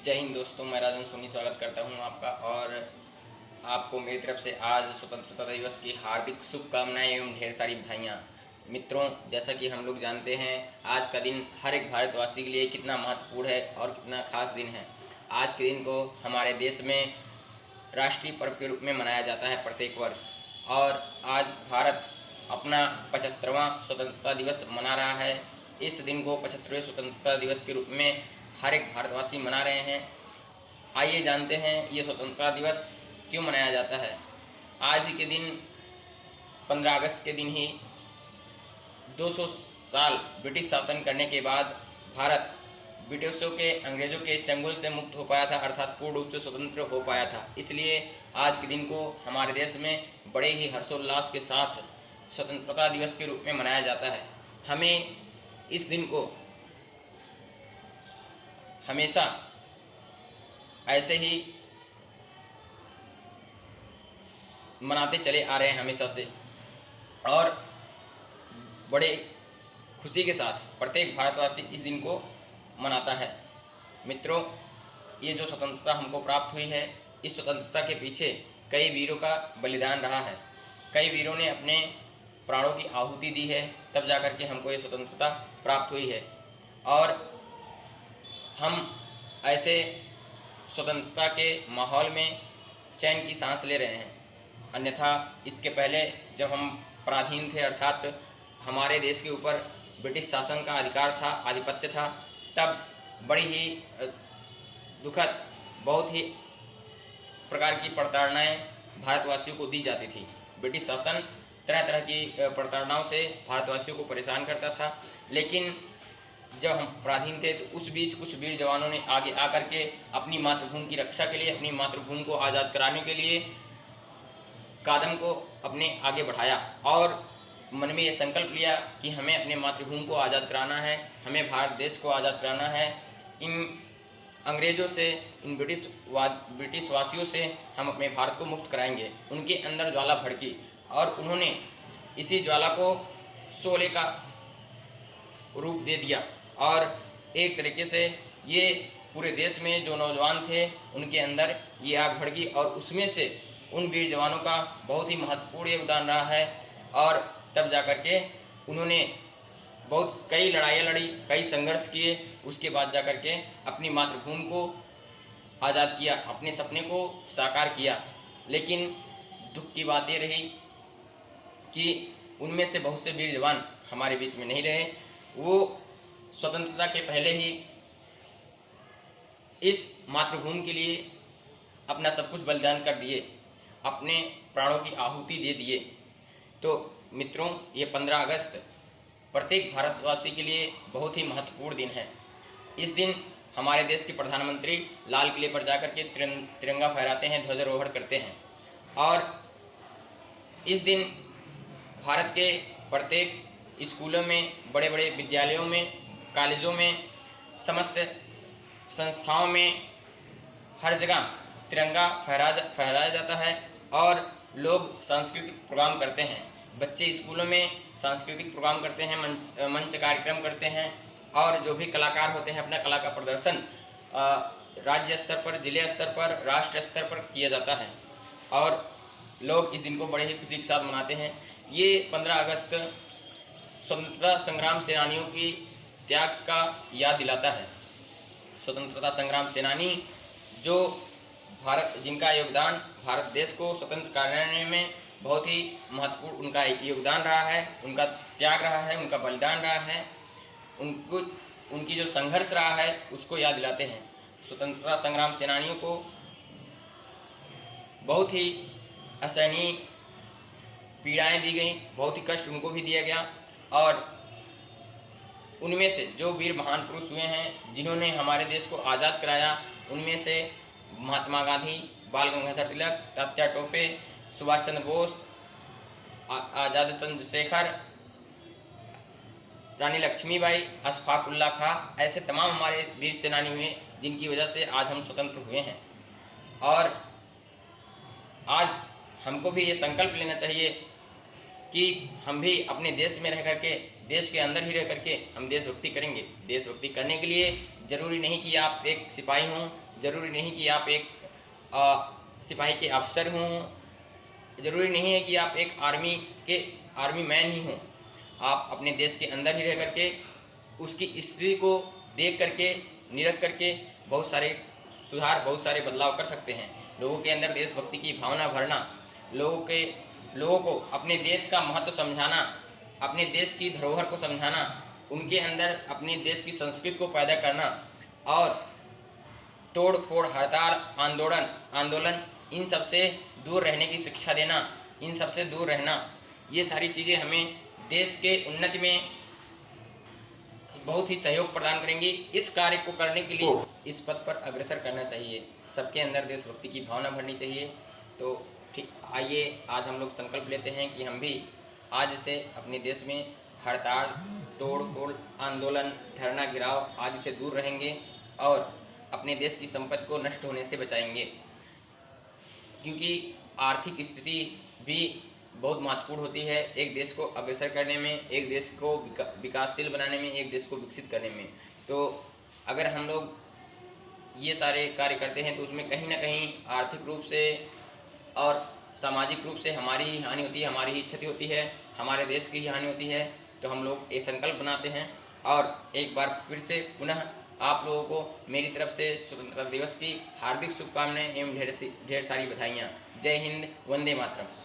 जय हिंद दोस्तों, मैं राजन सोनी स्वागत करता हूं आपका और आपको मेरी तरफ से आज स्वतंत्रता दिवस की हार्दिक शुभकामनाएं एवं ढेर सारी बधाइयाँ। मित्रों, जैसा कि हम लोग जानते हैं आज का दिन हर एक भारतवासी के लिए कितना महत्वपूर्ण है और कितना खास दिन है। आज के दिन को हमारे देश में राष्ट्रीय पर्व के रूप में मनाया जाता है प्रत्येक वर्ष और आज भारत अपना 75वां स्वतंत्रता दिवस मना रहा है। इस दिन को 75वें स्वतंत्रता दिवस के रूप में हर एक भारतवासी मना रहे हैं। आइए जानते हैं ये स्वतंत्रता दिवस क्यों मनाया जाता है। आज ही के दिन 15 अगस्त के दिन ही 200 साल ब्रिटिश शासन करने के बाद भारत ब्रिटिशों के अंग्रेज़ों के चंगुल से मुक्त हो पाया था, अर्थात पूर्ण रूप से स्वतंत्र हो पाया था। इसलिए आज के दिन को हमारे देश में बड़े ही हर्षोल्लास के साथ स्वतंत्रता दिवस के रूप में मनाया जाता है। हमें इस दिन को हमेशा ऐसे ही मनाते चले आ रहे हैं हमेशा से और बड़े खुशी के साथ प्रत्येक भारतवासी इस दिन को मनाता है। मित्रों, ये जो स्वतंत्रता हमको प्राप्त हुई है, इस स्वतंत्रता के पीछे कई वीरों का बलिदान रहा है। कई वीरों ने अपने प्राणों की आहुति दी है, तब जाकर के हमको ये स्वतंत्रता प्राप्त हुई है और हम ऐसे स्वतंत्रता के माहौल में चैन की सांस ले रहे हैं। अन्यथा इसके पहले जब हम पराधीन थे, अर्थात हमारे देश के ऊपर ब्रिटिश शासन का अधिकार था, आधिपत्य था, तब बड़ी ही दुखद, बहुत ही प्रकार की प्रताड़नाएं भारतवासियों को दी जाती थी। ब्रिटिश शासन तरह तरह की प्रताड़नाओं से भारतवासियों को परेशान करता था, लेकिन जब हम पराधीन थे तो उस बीच कुछ वीर जवानों ने आगे आकर के अपनी मातृभूमि की रक्षा के लिए, अपनी मातृभूमि को आज़ाद कराने के लिए कदम को अपने आगे बढ़ाया और मन में ये संकल्प लिया कि हमें अपने मातृभूमि को आज़ाद कराना है, हमें भारत देश को आज़ाद कराना है। इन अंग्रेज़ों से, इन ब्रिटिश वासियों से हम अपने भारत को मुक्त कराएंगे। उनके अंदर ज्वाला भड़की और उन्होंने इसी ज्वाला को शोले का रूप दे दिया और एक तरीके से ये पूरे देश में जो नौजवान थे उनके अंदर ये आग भड़की और उसमें से उन वीर जवानों का बहुत ही महत्वपूर्ण योगदान रहा है और तब जाकर के उन्होंने बहुत कई लड़ाइयाँ लड़ी, कई संघर्ष किए, उसके बाद जाकर के अपनी मातृभूमि को आज़ाद किया, अपने सपने को साकार किया। लेकिन दुख की बात ये रही कि उनमें से बहुत से वीर जवान हमारे बीच में नहीं रहे। वो स्वतंत्रता के पहले ही इस मातृभूमि के लिए अपना सब कुछ बलिदान कर दिए, अपने प्राणों की आहुति दे दिए। तो मित्रों, ये 15 अगस्त प्रत्येक भारतवासी के लिए बहुत ही महत्वपूर्ण दिन है। इस दिन हमारे देश के प्रधानमंत्री लाल किले पर जाकर के तिरंगा फहराते हैं, ध्वजारोहण करते हैं और इस दिन भारत के प्रत्येक स्कूलों में, बड़े बड़े विद्यालयों में, कॉलेजों में, समस्त संस्थाओं में हर जगह तिरंगा फहराया जाता है और लोग सांस्कृतिक प्रोग्राम करते हैं। बच्चे स्कूलों में सांस्कृतिक प्रोग्राम करते हैं, मंच कार्यक्रम करते हैं और जो भी कलाकार होते हैं अपना कला का प्रदर्शन राज्य स्तर पर, जिले स्तर पर, राष्ट्र स्तर पर किया जाता है और लोग इस दिन को बड़े ही खुशी के साथ मनाते हैं। ये 15 अगस्त स्वतंत्रता संग्राम सेनानियों की त्याग का याद दिलाता है। स्वतंत्रता संग्राम सेनानी जो जिनका योगदान भारत देश को स्वतंत्र कराने में बहुत ही महत्वपूर्ण उनका योगदान रहा है, उनका त्याग रहा है, उनका बलिदान रहा है, उनकी जो संघर्ष रहा है उसको याद दिलाते हैं। स्वतंत्रता संग्राम सेनानियों को बहुत ही असहनीय पीड़ाएं दी गई, बहुत ही कष्ट उनको भी दिया गया और उनमें से जो वीर महान पुरुष हुए हैं जिन्होंने हमारे देश को आज़ाद कराया, उनमें से महात्मा गांधी, बाल गंगाधर तिलक, तात्या टोपे, सुभाष चंद्र बोस, आज़ाद चंद्रशेखर, रानी लक्ष्मीबाई, अशफाक उल्लाह खां, ऐसे तमाम हमारे वीर सेनानी हुए जिनकी वजह से आज हम स्वतंत्र हुए हैं। और आज हमको भी ये संकल्प लेना चाहिए कि हम भी अपने देश में रह करके, देश के अंदर ही रह करके हम देशभक्ति करेंगे। देशभक्ति करने के लिए ज़रूरी नहीं कि आप एक सिपाही हों, ज़रूरी नहीं कि आप एक सिपाही के अफसर हों, ज़रूरी नहीं है कि आप एक आर्मी मैन ही हों। आप अपने देश के अंदर ही रह करके उसकी स्थिति को देख करके, निरख करके बहुत सारे सुधार, बहुत सारे बदलाव कर सकते हैं। लोगों के अंदर देशभक्ति की भावना भरना, लोगों को अपने देश का महत्व समझाना, अपने देश की धरोहर को समझाना, उनके अंदर अपने देश की संस्कृति को पैदा करना और तोड़ फोड़, हड़ताल, आंदोलन इन सब से दूर रहने की शिक्षा देना, इन सब से दूर रहना, ये सारी चीज़ें हमें देश के उन्नति में बहुत ही सहयोग प्रदान करेंगी। इस कार्य को करने के लिए इस पथ पर अग्रसर करना चाहिए, सबके अंदर देशभक्ति की भावना भरनी चाहिए। तो ठीक, आइए आज हम लोग संकल्प लेते हैं कि हम भी आज से अपने देश में हड़ताल, तोड़ फोड़, आंदोलन, धरना गिराव आदि से दूर रहेंगे और अपने देश की संपत्ति को नष्ट होने से बचाएंगे, क्योंकि आर्थिक स्थिति भी बहुत महत्वपूर्ण होती है एक देश को अग्रसर करने में, एक देश को विकासशील बनाने में, एक देश को विकसित करने में। तो अगर हम लोग ये सारे कार्य करते हैं तो उसमें कहीं ना कहीं आर्थिक रूप से और सामाजिक रूप से हमारी ही हानि होती है, हमारी ही क्षति होती है, हमारे देश की ही हानि होती है। तो हम लोग एक संकल्प बनाते हैं और एक बार फिर से पुनः आप लोगों को मेरी तरफ से स्वतंत्रता दिवस की हार्दिक शुभकामनाएं एवं ढेर सारी बधाइयाँ। जय हिंद, वंदे मातरम।